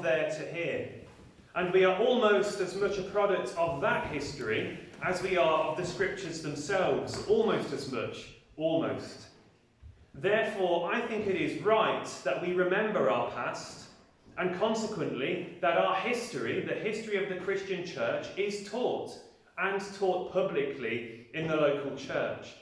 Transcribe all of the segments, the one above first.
there to hear. And we are almost as much a product of that history as we are of the scriptures themselves. Almost as much. Almost. Therefore, I think it is right that we remember our past, and consequently that our history, the history of the Christian church, is taught, and taught publicly in the local church.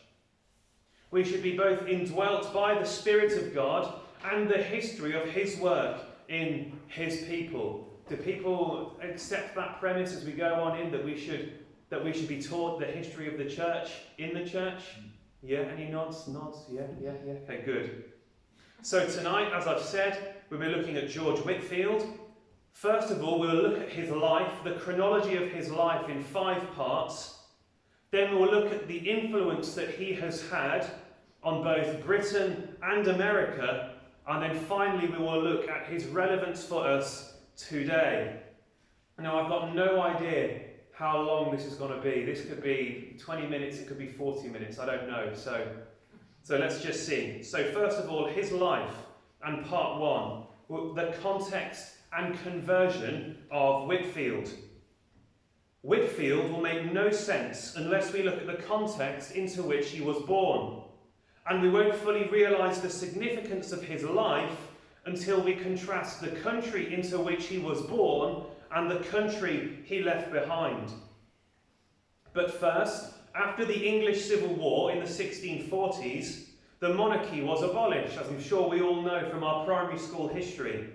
We should be both indwelt by the Spirit of God and the history of his work in his people. Do people accept that premise as we go on in, that we should be taught the history of the church in the church? Yeah, any nods? Nods? Yeah. Okay, good. So tonight, as I've said, we'll be looking at George Whitefield. First of all, we'll look at his life, the chronology of his life in 5 parts. Then we'll look at the influence that he has had on both Britain and America. And then finally, we will look at his relevance for us today. Now, I've got no idea how long this is going to be. This could be 20 minutes, it could be 40 minutes, I don't know. So let's just see. So first of all, his life and part 1, the context and conversion of Whitefield. Whitefield will make no sense unless we look at the context into which he was born. And we won't fully realise the significance of his life until we contrast the country into which he was born and the country he left behind. But first, after the English Civil War in the 1640s, the monarchy was abolished, as I'm sure we all know from our primary school history.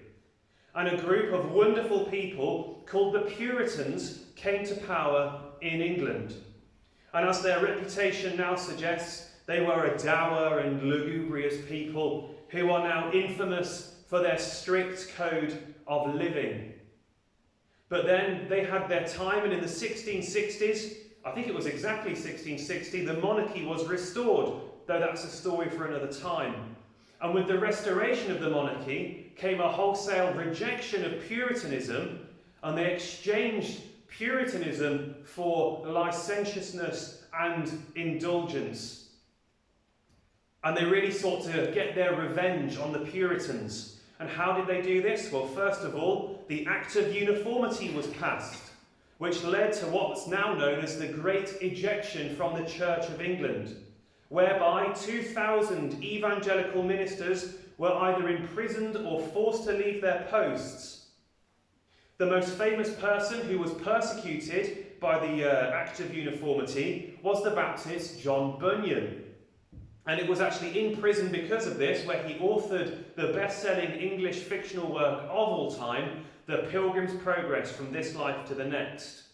And a group of wonderful people called the Puritans came to power in England. And as their reputation now suggests, they were a dour and lugubrious people who are now infamous for their strict code of living. But then they had their time, and in the 1660s, I think it was exactly 1660, the monarchy was restored, though that's a story for another time. And with the restoration of the monarchy came a wholesale rejection of Puritanism, and they exchanged Puritanism for licentiousness and indulgence. And they really sought to get their revenge on the Puritans. And how did they do this? Well, first of all, the Act of Uniformity was passed, which led to what's now known as the Great Ejection from the Church of England, whereby 2,000 evangelical ministers were either imprisoned or forced to leave their posts. The most famous person who was persecuted by the Act of Uniformity was the Baptist John Bunyan. And it was actually in prison because of this, where he authored the best-selling English fictional work of all time, The Pilgrim's Progress from This Life to the Next.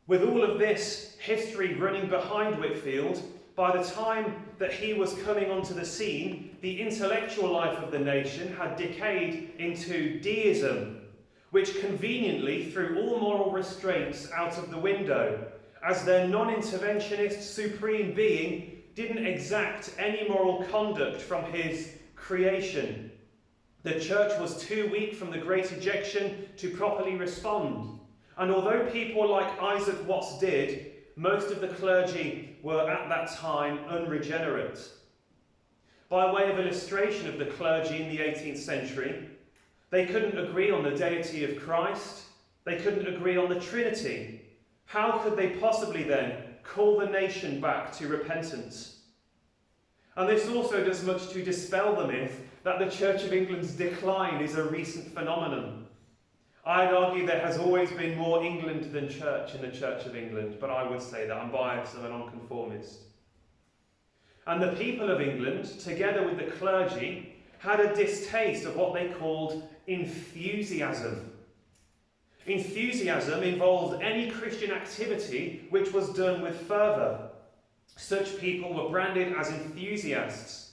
With all of this history running behind Whitefield, by the time that he was coming onto the scene, the intellectual life of the nation had decayed into deism, which conveniently threw all moral restraints out of the window, as their non-interventionist supreme being didn't exact any moral conduct from his creation. The church was too weak from the Great Ejection to properly respond. And although people like Isaac Watts did, most of the clergy were at that time unregenerate. By way of illustration of the clergy in the 18th century, they couldn't agree on the deity of Christ. They couldn't agree on the Trinity. How could they possibly then call the nation back to repentance? And this also does much to dispel the myth that the Church of England's decline is a recent phenomenon. I'd argue there has always been more England than church in the Church of England, but I would say that I'm biased and a nonconformist. And the people of England, together with the clergy, had a distaste of what they called enthusiasm. Enthusiasm involved any Christian activity which was done with fervour. Such people were branded as enthusiasts.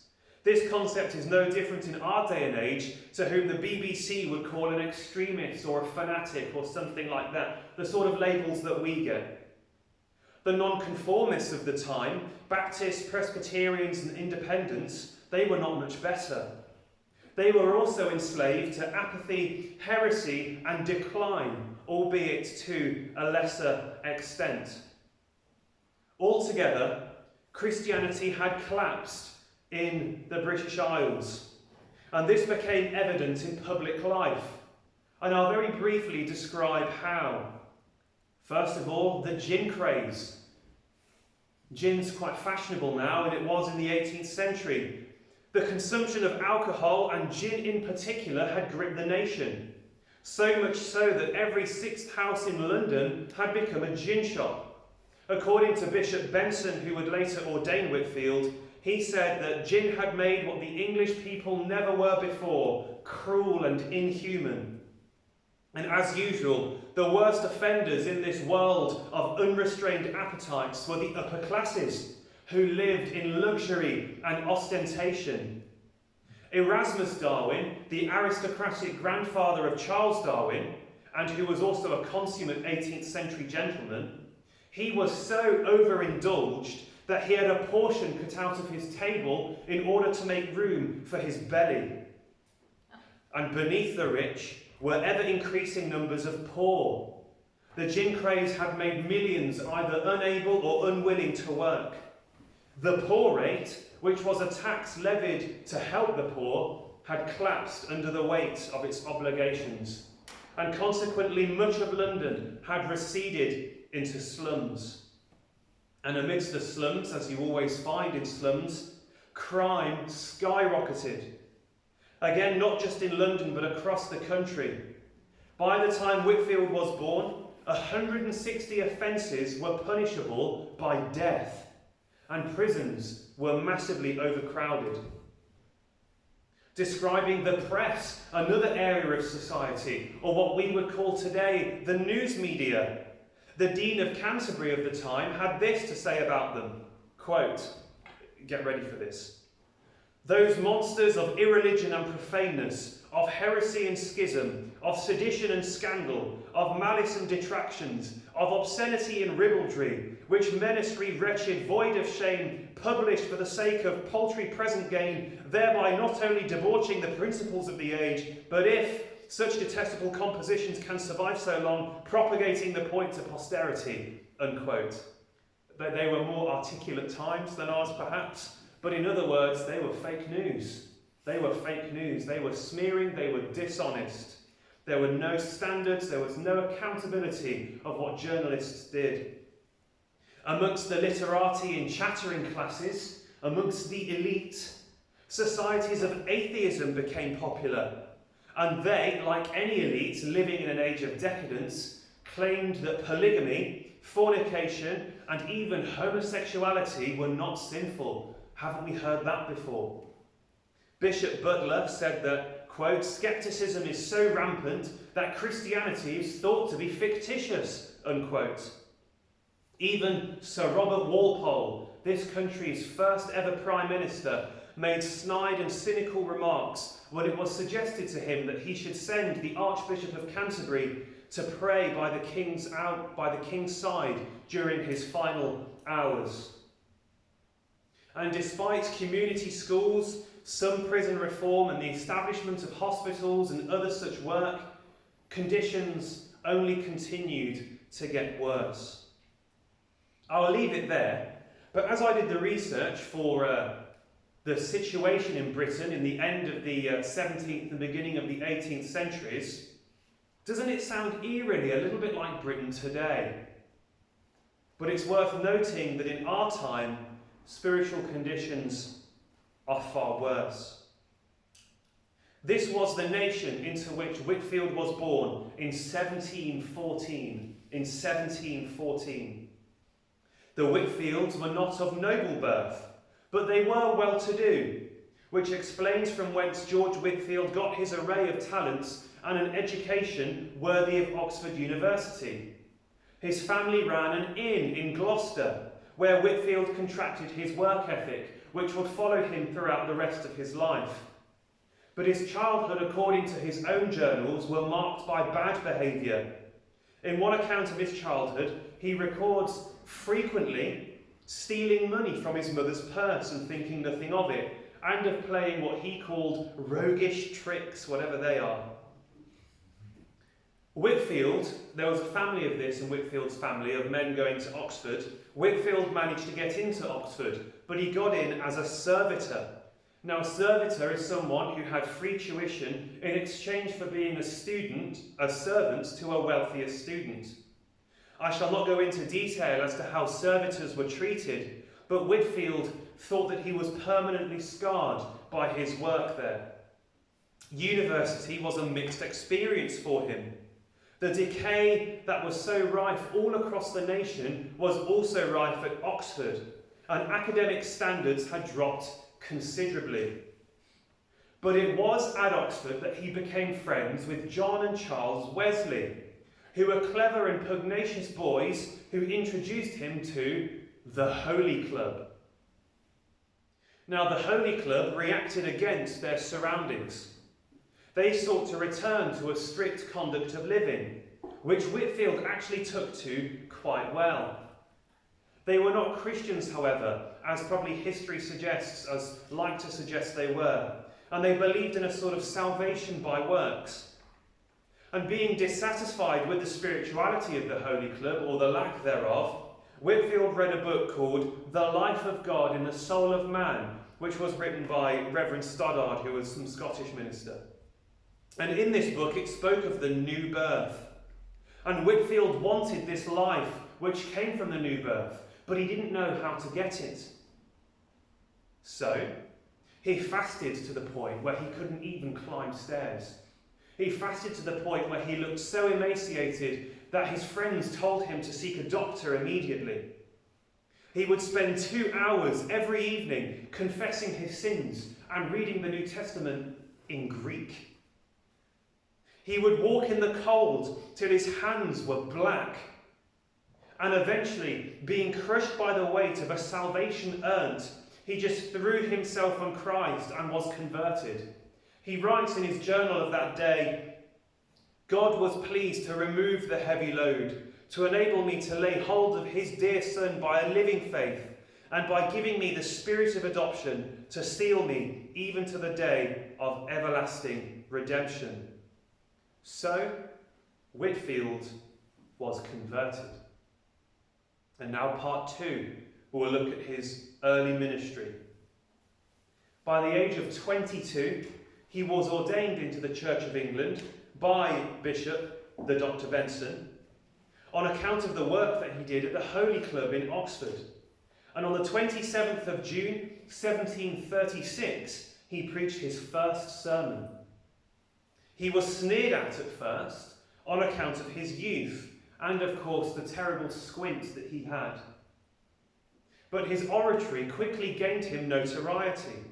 This concept is no different in our day and age, to whom the BBC would call an extremist or a fanatic or something like that, the sort of labels that we get. The nonconformists of the time, Baptists, Presbyterians and Independents, they were not much better. They were also enslaved to apathy, heresy and decline, albeit to a lesser extent. Altogether, Christianity had collapsed in the British Isles. and this became evident in public life. And I'll very briefly describe how. First of all, the gin craze. Gin's quite fashionable now, and it was in the 18th century. The consumption of alcohol, and gin in particular, had gripped the nation. So much so that every sixth house in London had become a gin shop. According to Bishop Benson, who would later ordain Whitefield, he said that gin had made what the English people never were before, cruel and inhuman. And as usual, the worst offenders in this world of unrestrained appetites were the upper classes, who lived in luxury and ostentation. Erasmus Darwin, the aristocratic grandfather of Charles Darwin, and who was also a consummate 18th century gentleman, he was so overindulged that he had a portion cut out of his table in order to make room for his belly. And beneath the rich were ever-increasing numbers of poor. The gin craze had made millions either unable or unwilling to work. The poor rate, which was a tax levied to help the poor, had collapsed under the weight of its obligations, and consequently much of London had receded into slums. And amidst the slums, as you always find in slums, crime skyrocketed. Again, not just in London, but across the country. By the time Whitefield was born, 160 offences were punishable by death, and prisons were massively overcrowded. Describing the press, another area of society, or what we would call today the news media, the Dean of Canterbury of the time had this to say about them, quote, get ready for this, "Those monsters of irreligion and profaneness, of heresy and schism, of sedition and scandal, of malice and detractions, of obscenity and ribaldry, which ministry wretched, void of shame, published for the sake of paltry present gain, thereby not only debauching the principles of the age, but if such detestable compositions can survive so long, propagating the point to posterity," unquote. They were more articulate times than ours, perhaps, but in other words, they were fake news. They were fake news. They were smearing, they were dishonest. There were no standards, there was no accountability of what journalists did. Amongst the literati and chattering classes, amongst the elite, societies of atheism became popular, and they, like any elite living in an age of decadence, claimed that polygamy, fornication, and even homosexuality were not sinful. Haven't we heard that before? Bishop Butler said that, quote, "Skepticism is so rampant that Christianity is thought to be fictitious," unquote. Even Sir Robert Walpole, this country's first ever Prime Minister, made snide and cynical remarks when it was suggested to him that he should send the Archbishop of Canterbury to pray by the king's side during his final hours. And despite community schools, some prison reform and the establishment of hospitals and other such work, conditions only continued to get worse. I'll leave it there, but as I did the research for the situation in Britain in the end of the 17th and beginning of the 18th centuries, doesn't it sound eerily a little bit like Britain today? But it's worth noting that in our time, spiritual conditions are far worse. This was the nation into which Whitefield was born in 1714. In 1714. The Whitefields were not of noble birth, but they were well-to-do, which explains from whence George Whitefield got his array of talents and an education worthy of Oxford University. His family ran an inn in Gloucester, where Whitefield contracted his work ethic, which would follow him throughout the rest of his life. But his childhood, according to his own journals, were marked by bad behaviour. In one account of his childhood, he records frequently stealing money from his mother's purse and thinking nothing of it, and of playing what he called roguish tricks, whatever they are. Whitefield, there was a family of this in Whitefield's family of men going to Oxford. Whitefield managed to get into Oxford, but he got in as a servitor, Now, a servitor is someone who had free tuition in exchange for being a servant to a wealthier student. I shall not go into detail as to how servitors were treated, but Whitefield thought that he was permanently scarred by his work there. University was a mixed experience for him. The decay that was so rife all across the nation was also rife at Oxford, and academic standards had dropped considerably. But it was at Oxford that he became friends with John and Charles Wesley, who were clever and pugnacious boys who introduced him to the Holy Club. Now, the Holy Club reacted against their surroundings. They sought to return to a strict conduct of living, which Whitefield actually took to quite well. They were not Christians, however, as probably history suggests, as like to suggest they were, and they believed in a sort of salvation by works. And being dissatisfied with the spirituality of the Holy Club, or the lack thereof, Whitefield read a book called The Life of God in the Soul of Man, which was written by Reverend Stoddard, who was some Scottish minister. And in this book it spoke of the new birth. And Whitefield wanted this life which came from the new birth, but he didn't know how to get it. So he fasted to the point where he couldn't even climb stairs. He fasted to the point where he looked so emaciated that his friends told him to seek a doctor immediately. He would spend 2 hours every evening confessing his sins and reading the New Testament in Greek. He would walk in the cold till his hands were black, and eventually, being crushed by the weight of a salvation earned, he just threw himself on Christ and was converted. He writes in his journal of that day, "God was pleased to remove the heavy load, to enable me to lay hold of his dear Son by a living faith, and by giving me the spirit of adoption to seal me even to the day of everlasting redemption." So, Whitefield was converted. And now part 2, we'll look at his early ministry. By the age of 22, he was ordained into the Church of England by Bishop the Dr. Benson on account of the work that he did at the Holy Club in Oxford. And on the 27th of June, 1736, he preached his first sermon. He was sneered at first on account of his youth and, of course, the terrible squint that he had. But his oratory quickly gained him notoriety.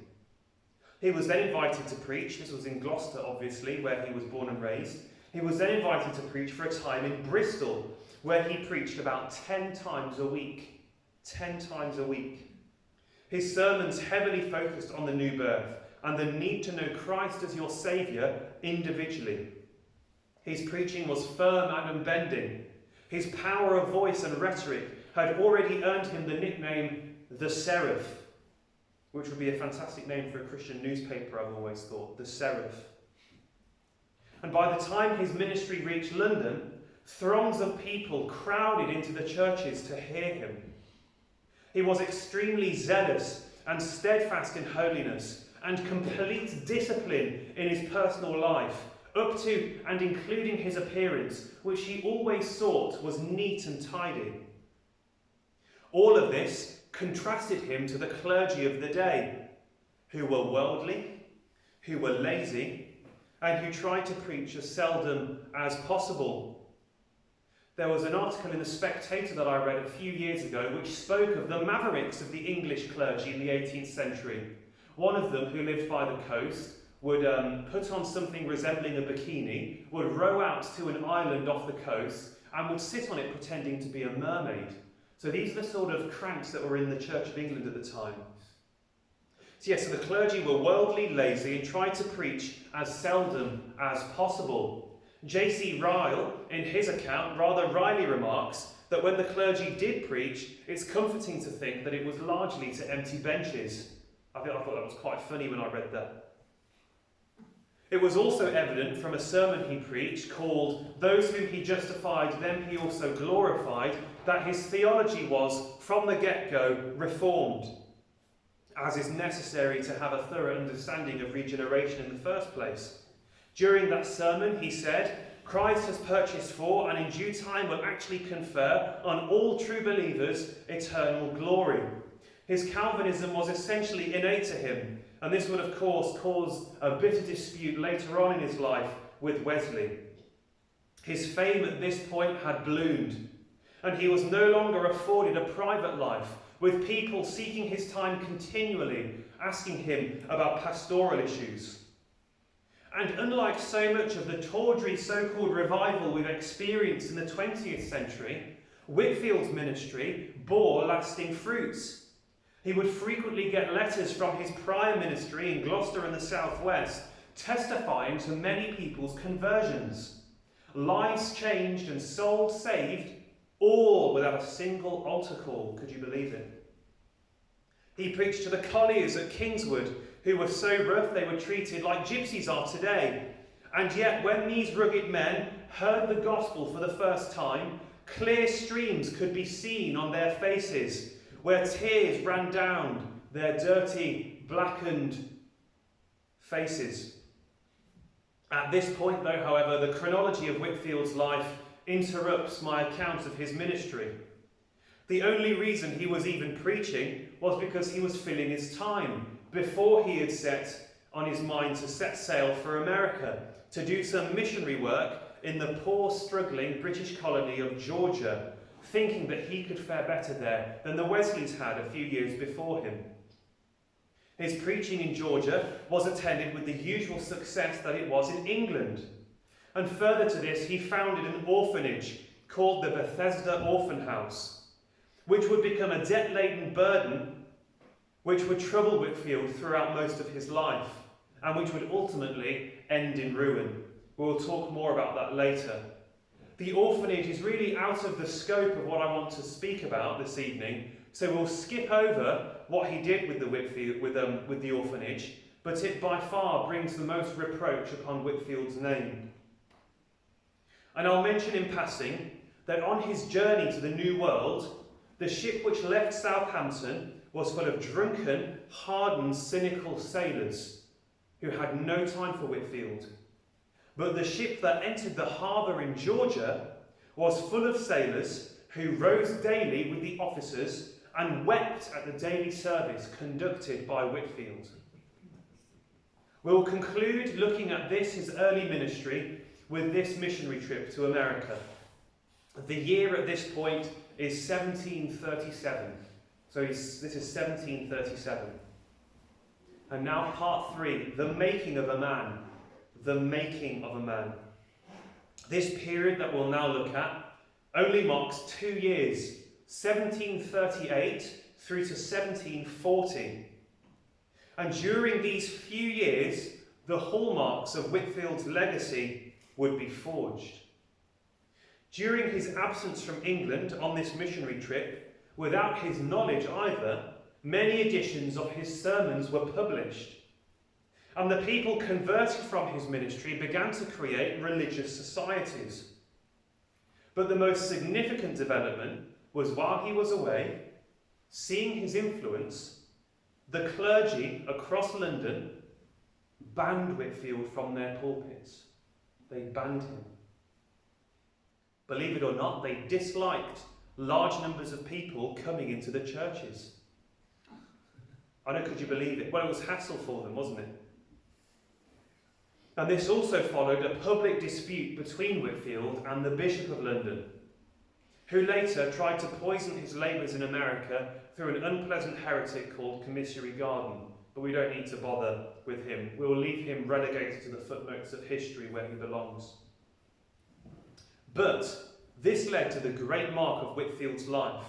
He was then invited to preach. This was in Gloucester, obviously, where he was born and raised. He was then invited to preach for a time in Bristol, where he preached about 10 times a week. 10 times a week. His sermons heavily focused on the new birth and the need to know Christ as your Saviour individually. His preaching was firm and unbending. His power of voice and rhetoric had already earned him the nickname the Seraph, which would be a fantastic name for a Christian newspaper, I've always thought, the Seraph. And by the time his ministry reached London, throngs of people crowded into the churches to hear him. He was extremely zealous and steadfast in holiness and complete discipline in his personal life, up to and including his appearance, which he always sought was neat and tidy. All of this contrasted him to the clergy of the day, who were worldly, who were lazy, and who tried to preach as seldom as possible. There was an article in The Spectator that I read a few years ago which spoke of the mavericks of the English clergy in the 18th century. One of them, who lived by the coast, would put on something resembling a bikini, would row out to an island off the coast, and would sit on it pretending to be a mermaid. So these are the sort of cranks that were in the Church of England at the time. So yes, so the clergy were worldly, lazy, and tried to preach as seldom as possible. J.C. Ryle, in his account, rather wryly remarks that when the clergy did preach, it's comforting to think that it was largely to empty benches. I thought that was quite funny when I read that. It was also evident from a sermon he preached called "Those whom he justified, them he also glorified," that his theology was, from the get-go, reformed. as is necessary to have a thorough understanding of regeneration in the first place. During that sermon, he said, Christ has purchased for and in due time will actually confer on all true believers eternal glory. His Calvinism was essentially innate to him, and this would of course cause a bitter dispute later on in his life with Wesley. His fame at this point had bloomed, and he was no longer afforded a private life, with people seeking his time continually, asking him about pastoral issues. And unlike so much of the tawdry so-called revival we've experienced in the 20th century, Whitefield's ministry bore lasting fruits. He would frequently get letters from his prior ministry in Gloucester and the southwest, testifying to many people's conversions. Lives changed and souls saved, all without a single altar call. Could you believe it? He preached to the colliers at Kingswood, who were so rough they were treated like gypsies are today. And yet, when these rugged men heard the gospel for the first time, clear streams could be seen on their faces, where tears ran down their dirty, blackened faces. At this point, though, however, the chronology of Whitefield's life interrupts my account of his ministry. The only reason he was even preaching was because he was filling his time before he had set on his mind to set sail for America to do some missionary work in the poor, struggling British colony of Georgia, thinking that he could fare better there than the Wesleys had a few years before him. His preaching in Georgia was attended with the usual success that it was in England. And further to this, he founded an orphanage called the Bethesda Orphan House, which would become a debt-laden burden which would trouble Whitefield throughout most of his life, and which would ultimately end in ruin. We'll talk more about that later. The orphanage is really out of the scope of what I want to speak about this evening, so we'll skip over what he did with the orphanage, but it by far brings the most reproach upon Whitefield's name. And I'll mention in passing that on his journey to the New World, the ship which left Southampton was full of drunken, hardened, cynical sailors who had no time for Whitefield. But the ship that entered the harbour in Georgia was full of sailors who rose daily with the officers and wept at the daily service conducted by Whitefield. We'll conclude looking at his early ministry, with this missionary trip to America. The year at this point is 1737. So this is 1737. And now part 3, the making of a man. The making of a man. This period that we'll now look at only marks 2 years, 1738 through to 1740. And during these few years, the hallmarks of Whitefield's legacy would be forged. During his absence from England on this missionary trip, without his knowledge either, many editions of his sermons were published. And the people converted from his ministry began to create religious societies. But the most significant development was while he was away, seeing his influence, the clergy across London banned Whitefield from their pulpits. They banned him. Believe it or not, they disliked large numbers of people coming into the churches. I know, could you believe it? Well, it was hassle for them, wasn't it? And this also followed a public dispute between Whitefield and the Bishop of London, who later tried to poison his labours in America through an unpleasant heretic called Commissary Garden. But we don't need to bother with him. We'll leave him relegated to the footnotes of history where he belongs. But this led to the great mark of Whitefield's life,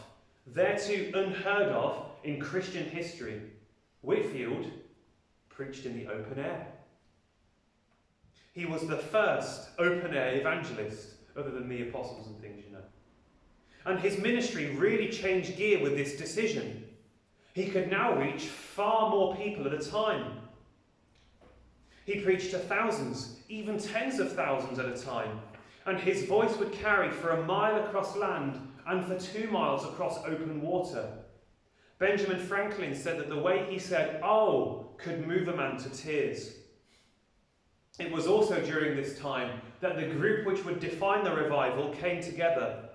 thereto unheard of in Christian history. Whitefield preached in the open air. He was the first open-air evangelist, other than the apostles and things, you know. And his ministry really changed gear with this decision. He could now reach far more people at a time. He preached to thousands, even tens of thousands at a time, and his voice would carry for a mile across land and for 2 miles across open water. Benjamin Franklin said that the way he said, "oh," could move a man to tears. It was also during this time that the group which would define the revival came together.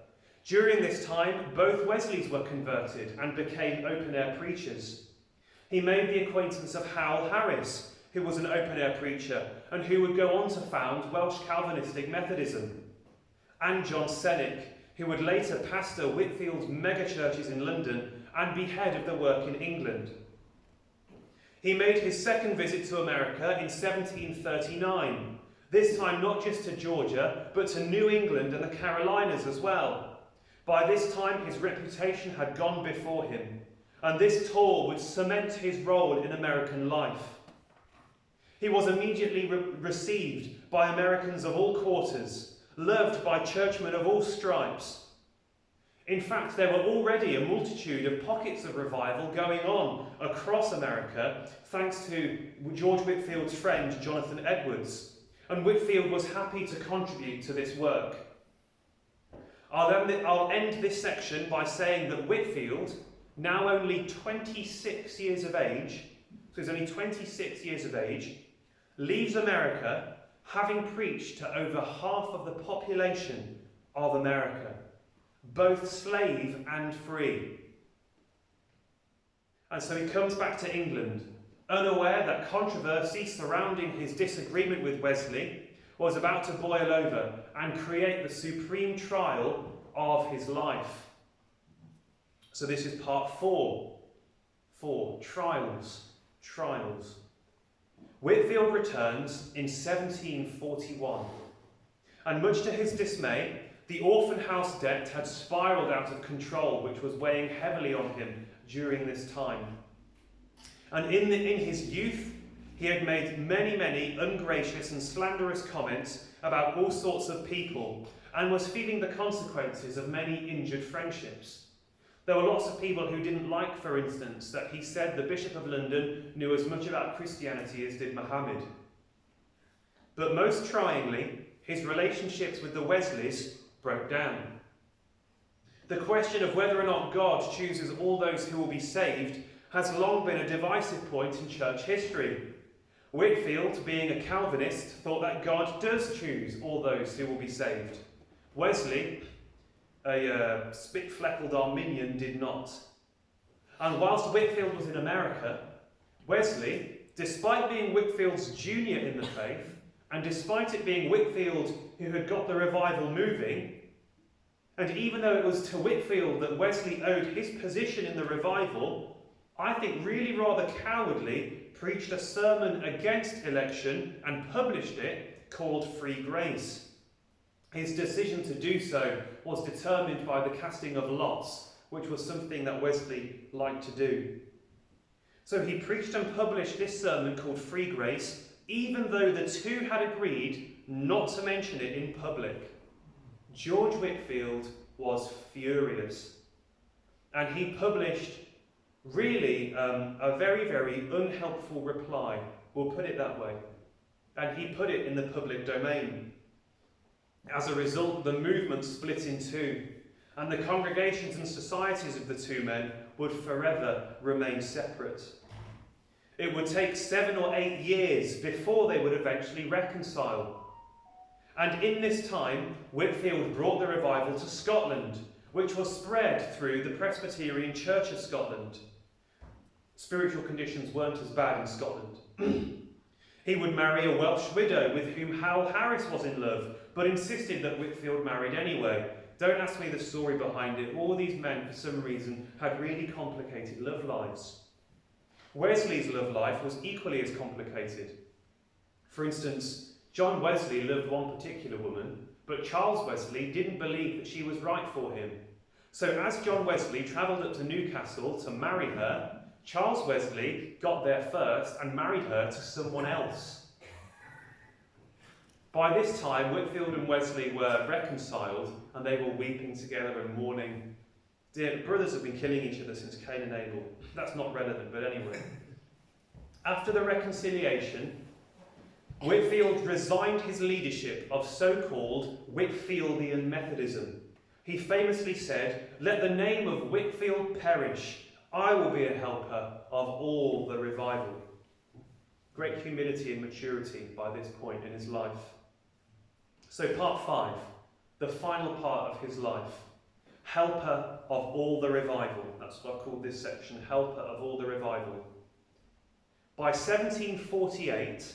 During this time, both Wesleys were converted and became open-air preachers. He made the acquaintance of Howell Harris, who was an open-air preacher and who would go on to found Welsh Calvinistic Methodism, and John Cennick, who would later pastor Whitfield's megachurches in London and be head of the work in England. He made his second visit to America in 1739, this time not just to Georgia, but to New England and the Carolinas as well. By this time, his reputation had gone before him, and this tour would cement his role in American life. He was immediately received by Americans of all quarters, loved by churchmen of all stripes. In fact, there were already a multitude of pockets of revival going on across America, thanks to George Whitefield's friend, Jonathan Edwards, and Whitefield was happy to contribute to this work. I'll end this section by saying that Whitefield, now only 26 years of age, so he's only 26 years of age, leaves America having preached to over half of the population of America, both slave and free. And so he comes back to England, unaware that controversy surrounding his disagreement with Wesley was about to boil over and create the supreme trial of his life. So this is part 4. Trials. Whitefield returns in 1741, and much to his dismay, the orphan house debt had spiralled out of control, which was weighing heavily on him during this time. And in his youth, he had made many ungracious and slanderous comments about all sorts of people, and was feeling the consequences of many injured friendships. There were lots of people who didn't like, for instance, that he said the Bishop of London knew as much about Christianity as did Muhammad. But most tryingly, his relationships with the Wesleys broke down. The question of whether or not God chooses all those who will be saved has long been a divisive point in church history. Whitefield, being a Calvinist, thought that God does choose all those who will be saved. Wesley, a spit-fleckled Arminian, did not. And whilst Whitefield was in America, Wesley, despite being Whitefield's junior in the faith, and despite it being Whitefield who had got the revival moving, and even though it was to Whitefield that Wesley owed his position in the revival, I think really rather cowardly preached a sermon against election and published it called Free Grace. His decision to do so was determined by the casting of lots, which was something that Wesley liked to do. So he preached and published this sermon called Free Grace, even though the two had agreed not to mention it in public. George Whitefield was furious, and he published really a very unhelpful reply, we'll put it that way, and he put it in the public domain. As a result, the movement split in two, and the congregations and societies of the two men would forever remain separate. It would take 7 or 8 years before they would eventually reconcile. And in this time, Whitefield brought the revival to Scotland, which was spread through the Presbyterian Church of Scotland. Spiritual conditions weren't as bad in Scotland. He would marry a Welsh widow with whom Howell Harris was in love, but insisted that Whitefield married anyway. Don't ask me the story behind it. All these men, for some reason, had really complicated love lives. Wesley's love life was equally as complicated. For instance, John Wesley loved one particular woman, but Charles Wesley didn't believe that she was right for him. So as John Wesley travelled up to Newcastle to marry her, Charles Wesley got there first and married her to someone else. By this time, Whitefield and Wesley were reconciled, and they were weeping together and mourning. Dear brothers have been killing each other since Cain and Abel. That's not relevant, but anyway. After the reconciliation, Whitefield resigned his leadership of so-called Whitefieldian Methodism. He famously said, "Let the name of Whitefield perish. I will be a helper of all the revival. Great humility and maturity by this point in his life. So part 5, the final part of his life. Helper of all the revival. That's what I've called this section, helper of all the revival. By 1748,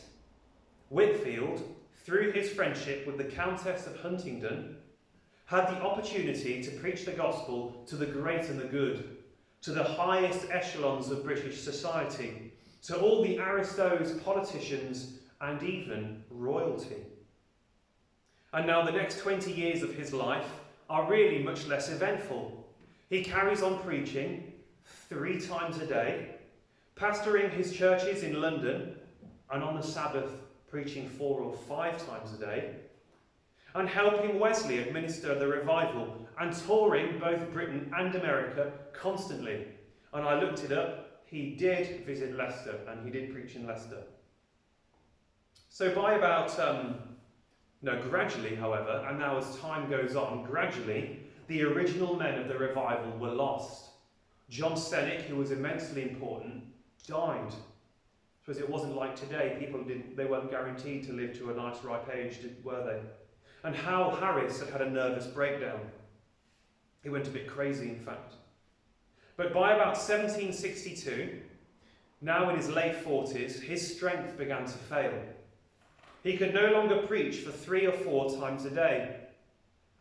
Whitefield, through his friendship with the Countess of Huntingdon, had the opportunity to preach the gospel to the great and the good, to the highest echelons of British society, to all the aristos, politicians, and even royalty. And now the next 20 years of his life are really much less eventful. He carries on preaching 3 times a day, pastoring his churches in London, and on the Sabbath preaching 4 or 5 times a day, and helping Wesley administer the revival, and touring both Britain and America constantly. And I looked it up, he did visit Leicester, and he did preach in Leicester. So by about, gradually, however, and now as time goes on, gradually, the original men of the revival were lost. John Cennick, who was immensely important, died. Because it wasn't like today, they weren't guaranteed to live to a nice ripe age, were they? And Hal Harris had a nervous breakdown. He went a bit crazy, in fact. But by about 1762, now in his late 40s, his strength began to fail. He could no longer preach for 3 or 4 times a day,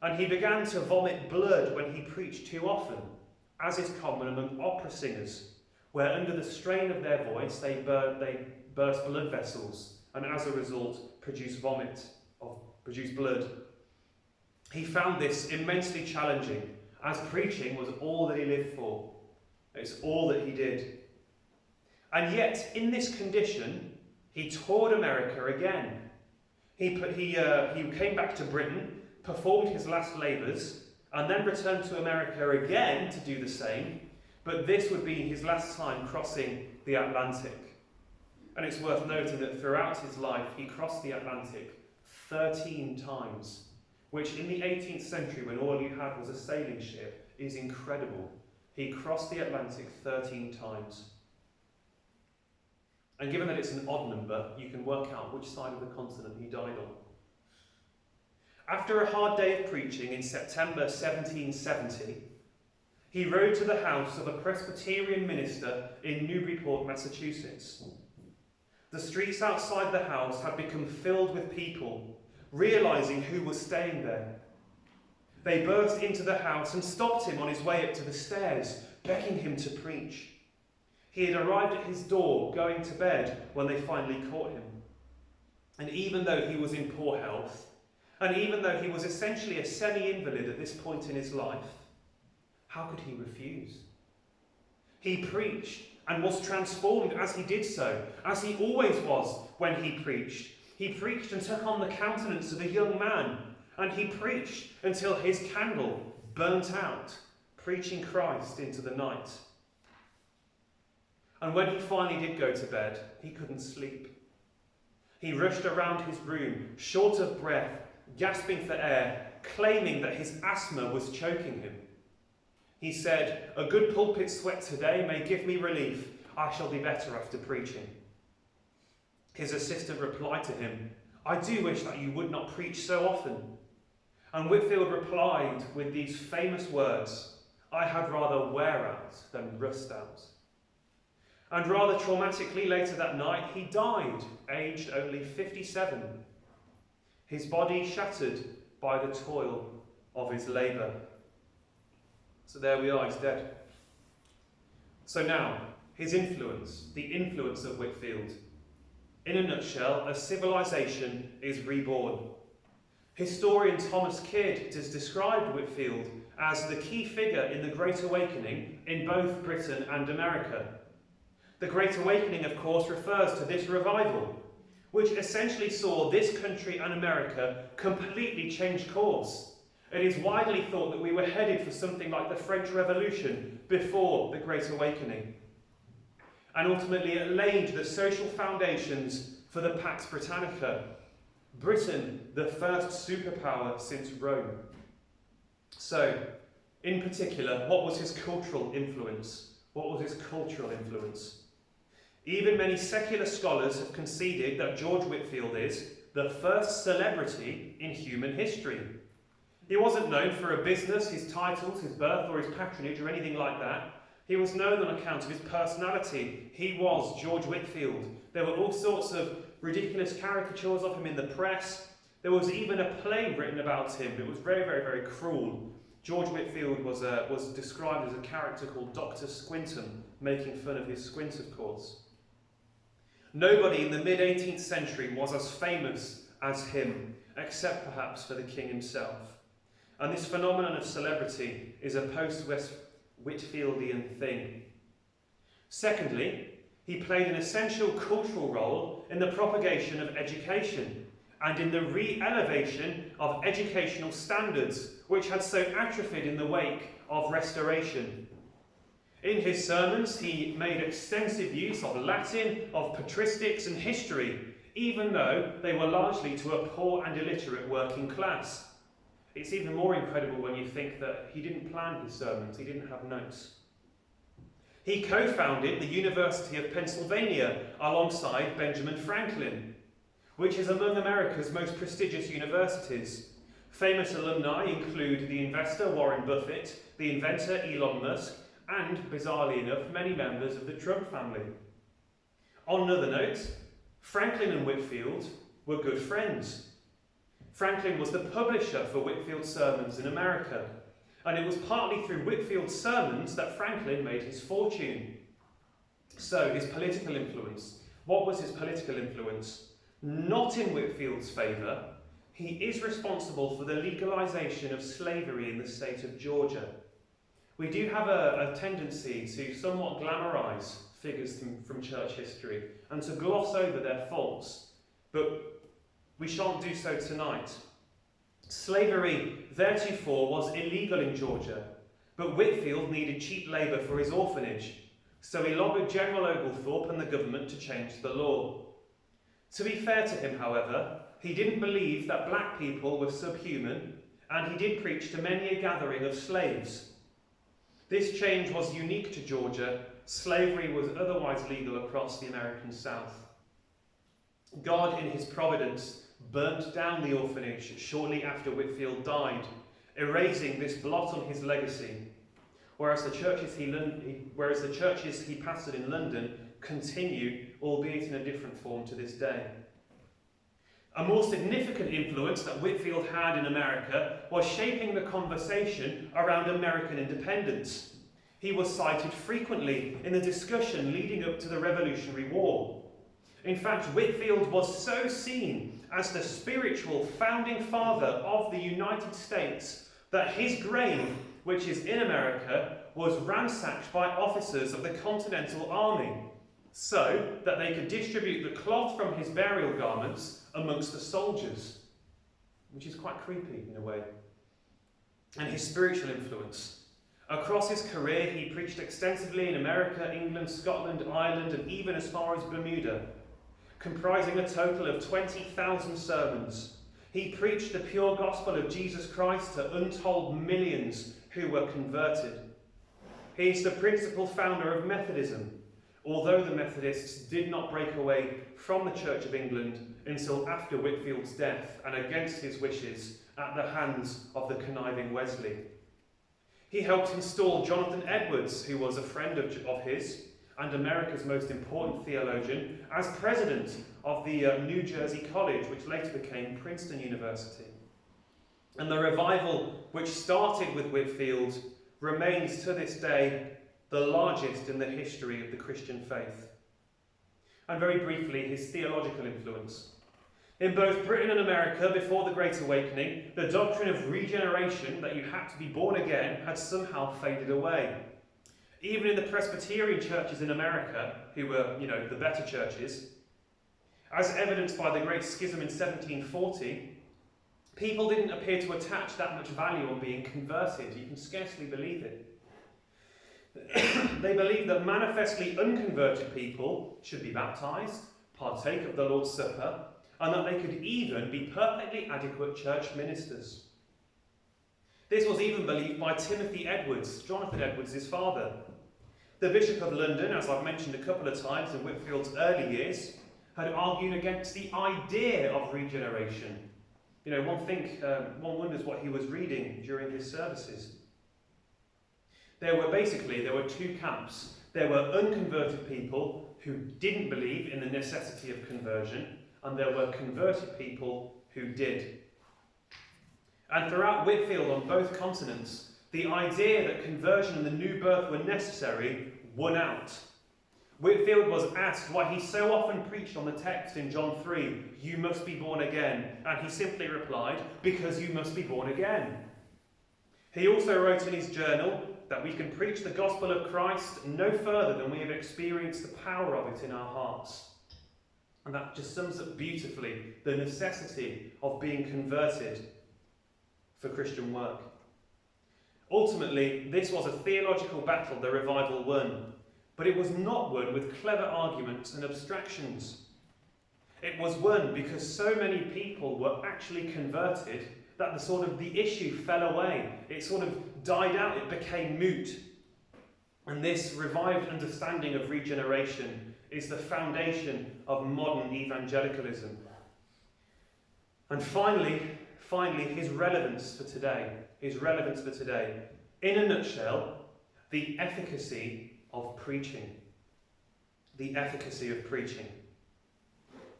and he began to vomit blood when he preached too often, as is common among opera singers, where under the strain of their voice they burst blood vessels, and as a result produce blood. He found this immensely challenging, as preaching was all that he lived for. It's all that he did. And yet, in this condition, he toured America again. He came back to Britain, performed his last labours, and then returned to America again to do the same, but this would be his last time crossing the Atlantic. And it's worth noting that throughout his life, he crossed the Atlantic 13 times, which in the 18th century, when all you had was a sailing ship, is incredible. He crossed the Atlantic 13 times. And given that it's an odd number, you can work out which side of the continent he died on. After a hard day of preaching in September 1770, he rode to the house of a Presbyterian minister in Newburyport, Massachusetts. The streets outside the house had become filled with people, realizing who was staying there. They burst into the house and stopped him on his way up to the stairs, begging him to preach. He had arrived at his door, going to bed, when they finally caught him. And even though he was in poor health, and even though he was essentially a semi-invalid at this point in his life, how could he refuse? He preached and was transformed as he did so, as he always was when he preached. He preached and took on the countenance of a young man, and he preached until his candle burnt out, preaching Christ into the night. And when he finally did go to bed, he couldn't sleep. He rushed around his room, short of breath, gasping for air, claiming that his asthma was choking him. He said, "A good pulpit sweat today may give me relief. I shall be better after preaching." His assistant replied to him, "I do wish that you would not preach so often." And Whitefield replied with these famous words, "I had rather wear out than rust out." And rather traumatically later that night, he died, aged only 57. His body shattered by the toil of his labour. So there we are, he's dead. So now, his influence, the influence of Whitefield. In a nutshell, a civilization is reborn. Historian Thomas Kidd has described Whitefield as the key figure in the Great Awakening in both Britain and America. The Great Awakening, of course, refers to this revival, which essentially saw this country and America completely change course. It is widely thought that we were headed for something like the French Revolution before the Great Awakening. And ultimately it laid the social foundations for the Pax Britannica, Britain, the first superpower since Rome. So, in particular, what was his cultural influence? What was his cultural influence? Even many secular scholars have conceded that George Whitefield is the first celebrity in human history. He wasn't known for a business, his titles, his birth, or his patronage, or anything like that. He was known on account of his personality. He was George Whitefield. There were all sorts of ridiculous caricatures of him in the press. There was even a play written about him. It was very, very, very cruel. George Whitefield was described as a character called Dr. Squintum, making fun of his squint, of course. Nobody in the mid-18th century was as famous as him, except perhaps for the king himself. And this phenomenon of celebrity is a post-Whitfieldian thing. Secondly, he played an essential cultural role in the propagation of education and in the re-elevation of educational standards, which had so atrophied in the wake of Restoration. In his sermons, he made extensive use of Latin, of patristics and history, even though they were largely to a poor and illiterate working class. It's even more incredible when you think that he didn't plan his sermons, he didn't have notes. He co-founded the University of Pennsylvania alongside Benjamin Franklin, which is among America's most prestigious universities. Famous alumni include the investor Warren Buffett, the inventor Elon Musk, and, bizarrely enough, many members of the Trump family. On another note, Franklin and Whitefield were good friends. Franklin was the publisher for Whitefield's sermons in America, and it was partly through Whitefield's sermons that Franklin made his fortune. So, his political influence. What was his political influence? Not in Whitefield's favour. He is responsible for the legalisation of slavery in the state of Georgia. We do have a tendency to somewhat glamorise figures from church history and to gloss over their faults, but we shan't do so tonight. Slavery theretofore was illegal in Georgia, but Whitefield needed cheap labour for his orphanage, so he lobbied General Oglethorpe and the government to change the law. To be fair to him, however, he didn't believe that black people were subhuman, and he did preach to many a gathering of slaves. This change was unique to Georgia. Slavery was otherwise legal across the American South. God, in his providence, burnt down the orphanage shortly after Whitefield died, erasing this blot on his legacy, whereas the churches he pastored in London continue, albeit in a different form to this day. A more significant influence that Whitefield had in America was shaping the conversation around American independence. He was cited frequently in the discussion leading up to the Revolutionary War. In fact, Whitefield was so seen as the spiritual founding father of the United States that his grave, which is in America, was ransacked by officers of the Continental Army, so that they could distribute the cloth from his burial garments amongst the soldiers, which is quite creepy in a way. And his spiritual influence. Across his career, he preached extensively in America, England, Scotland, Ireland, and even as far as Bermuda, comprising a total of 20,000 sermons. He preached the pure gospel of Jesus Christ to untold millions who were converted. He is the principal founder of Methodism, although the Methodists did not break away from the Church of England until after Whitefield's death and against his wishes at the hands of the conniving Wesley. He helped install Jonathan Edwards, who was a friend of his and America's most important theologian, as president of the New Jersey College, which later became Princeton University. And the revival which started with Whitefield remains to this day the largest in the history of the Christian faith. And very briefly, his theological influence. In both Britain and America, before the Great Awakening, the doctrine of regeneration, that you had to be born again, had somehow faded away. Even in the Presbyterian churches in America, who were, the better churches, as evidenced by the Great Schism in 1740, people didn't appear to attach that much value on being converted. You can scarcely believe it. They believed that manifestly unconverted people should be baptised, partake of the Lord's Supper, and that they could even be perfectly adequate church ministers. This was even believed by Timothy Edwards, Jonathan Edwards' father. The Bishop of London, as I've mentioned a couple of times in Whitfield's early years, had argued against the idea of regeneration. One wonders what he was reading during his services. There were two camps. There were unconverted people who didn't believe in the necessity of conversion, and there were converted people who did. And throughout Whitfield on both continents, the idea that conversion and the new birth were necessary won out. Whitfield was asked why he so often preached on the text in John 3, "You must be born again," and he simply replied, "Because you must be born again." He also wrote in his journal that we can preach the gospel of Christ no further than we have experienced the power of it in our hearts. And that just sums up beautifully the necessity of being converted for Christian work. Ultimately, this was a theological battle the revival won. But it was not won with clever arguments and abstractions. It was won because so many people were actually converted that the issue fell away. It sort of died out, it became moot. And this revived understanding of regeneration is the foundation of modern evangelicalism. And finally, his relevance for today. In a nutshell, the efficacy of preaching. The efficacy of preaching.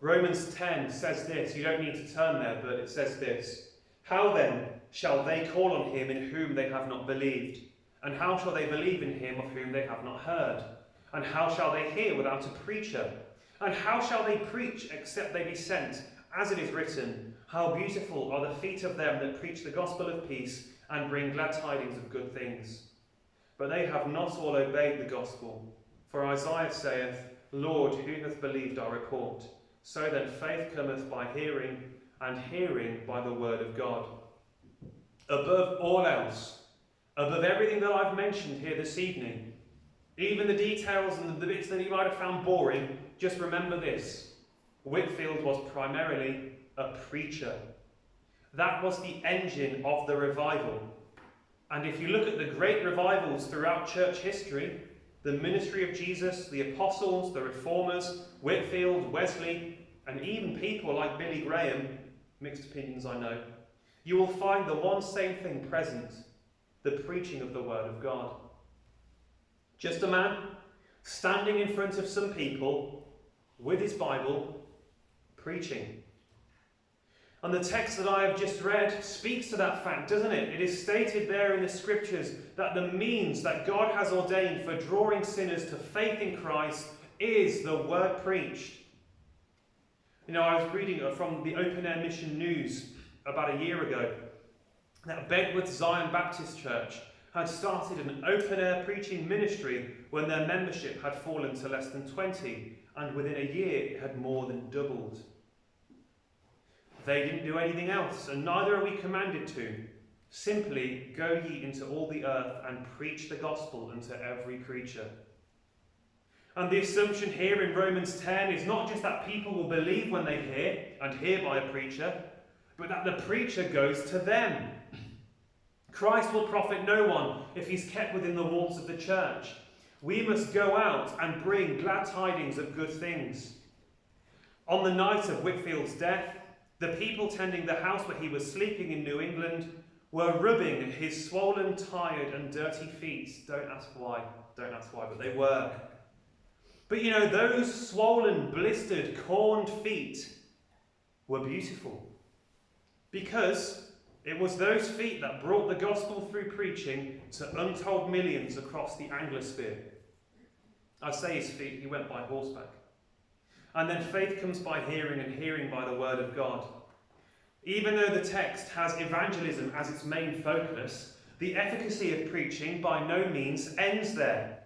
Romans 10 says this. You don't need to turn there, but it says this. "How then shall they call on him in whom they have not believed? And how shall they believe in him of whom they have not heard? And how shall they hear without a preacher? And how shall they preach except they be sent? As it is written, how beautiful are the feet of them that preach the gospel of peace and bring glad tidings of good things. But they have not all obeyed the gospel. For Isaiah saith, Lord, who hath believed our report? So then faith cometh by hearing, and hearing by the word of God." Above all else, above everything that I've mentioned here this evening, even the details and the bits that you might have found boring, just remember this. Whitfield was primarily a preacher. That was the engine of the revival. And if you look at the great revivals throughout church history, the ministry of Jesus, the apostles, the reformers, Whitfield, Wesley, and even people like Billy Graham, mixed opinions I know, you will find the one same thing present, the preaching of the word of God. Just a man standing in front of some people with his Bible, preaching. And the text that I have just read speaks to that fact, doesn't it? It is stated there in the scriptures that the means that God has ordained for drawing sinners to faith in Christ is the word preached. I was reading from the Open Air Mission News about a year ago that Bedworth Zion Baptist Church had started an open air preaching ministry when their membership had fallen to less than 20, and within a year it had more than doubled. They didn't do anything else, and neither are we commanded to. Simply go ye into all the earth and preach the gospel unto every creature. And the assumption here in Romans 10 is not just that people will believe when they hear, and hear by a preacher, but that the preacher goes to them. Christ will profit no one if he's kept within the walls of the church. We must go out and bring glad tidings of good things. On the night of Whitfield's death, the people tending the house where he was sleeping in New England were rubbing his swollen, tired and dirty feet. Don't ask why, but they were. But those swollen, blistered, corned feet were beautiful. Because it was those feet that brought the gospel through preaching to untold millions across the Anglosphere. I say his feet, he went by horseback. And then faith comes by hearing, and hearing by the word of God. Even though the text has evangelism as its main focus, the efficacy of preaching by no means ends there.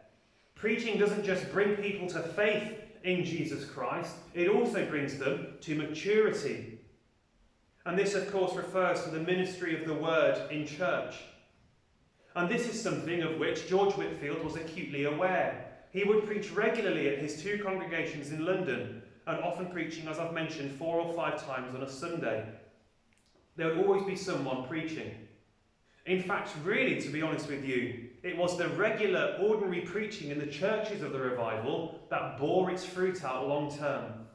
Preaching doesn't just bring people to faith in Jesus Christ, it also brings them to maturity. And this, of course, refers to the ministry of the word in church. And this is something of which George Whitefield was acutely aware. He would preach regularly at his two congregations in London, and often preaching, as I've mentioned, 4 or 5 times on a Sunday. There would always be someone preaching. In fact, really, to be honest with you, it was the regular, ordinary preaching in the churches of the revival that bore its fruit out long term.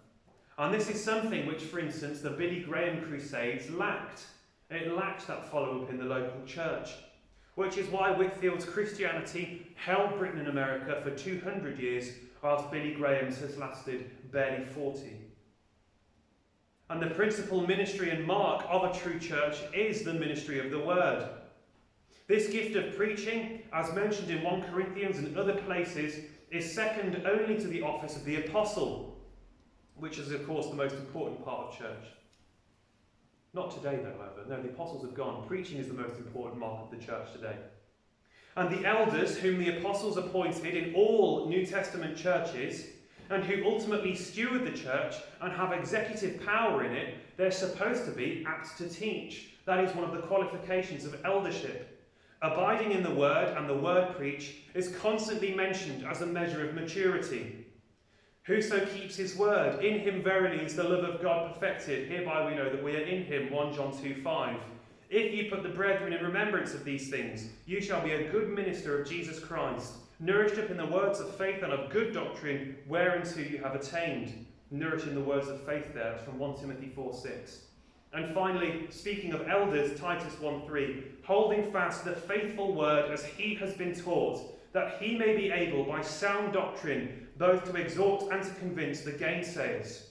And this is something which, for instance, the Billy Graham Crusades lacked. It lacked that follow-up in the local church, which is why Whitefield's Christianity held Britain and America for 200 years, whilst Billy Graham's has lasted barely 40. And the principal ministry and mark of a true church is the ministry of the word. This gift of preaching, as mentioned in 1 Corinthians and other places, is second only to the office of the apostle, which is, of course, the most important part of church. Not today, though, however. No, the apostles have gone. Preaching is the most important mark of the church today. And the elders, whom the apostles appointed in all New Testament churches, and who ultimately steward the church and have executive power in it, they're supposed to be apt to teach. That is one of the qualifications of eldership. Abiding in the word and the word preach is constantly mentioned as a measure of maturity. Whoso keeps his word, in him verily is the love of God perfected. Hereby we know that we are in him, 1 John 2:5. If you put the brethren in remembrance of these things, you shall be a good minister of Jesus Christ, nourished up in the words of faith and of good doctrine, whereunto you have attained. Nourished in the words of faith there, from 1 Timothy 4:6. And finally, speaking of elders, Titus 1:3, holding fast the faithful word as he has been taught, that he may be able by sound doctrine both to exhort and to convince the gainsayers.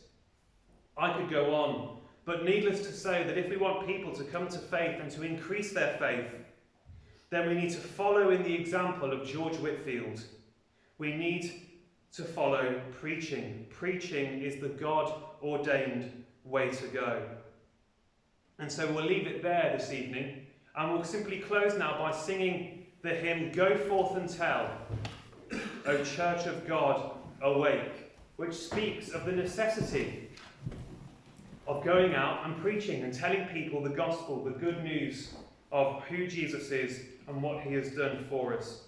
I could go on, but needless to say that if we want people to come to faith and to increase their faith, then we need to follow in the example of George Whitefield. We need to follow preaching. Preaching is the God-ordained way to go. And so we'll leave it there this evening, and we'll simply close now by singing the hymn, Go Forth and Tell, O Church of God, awake, which speaks of the necessity of going out and preaching and telling people the gospel, the good news of who Jesus is and what he has done for us.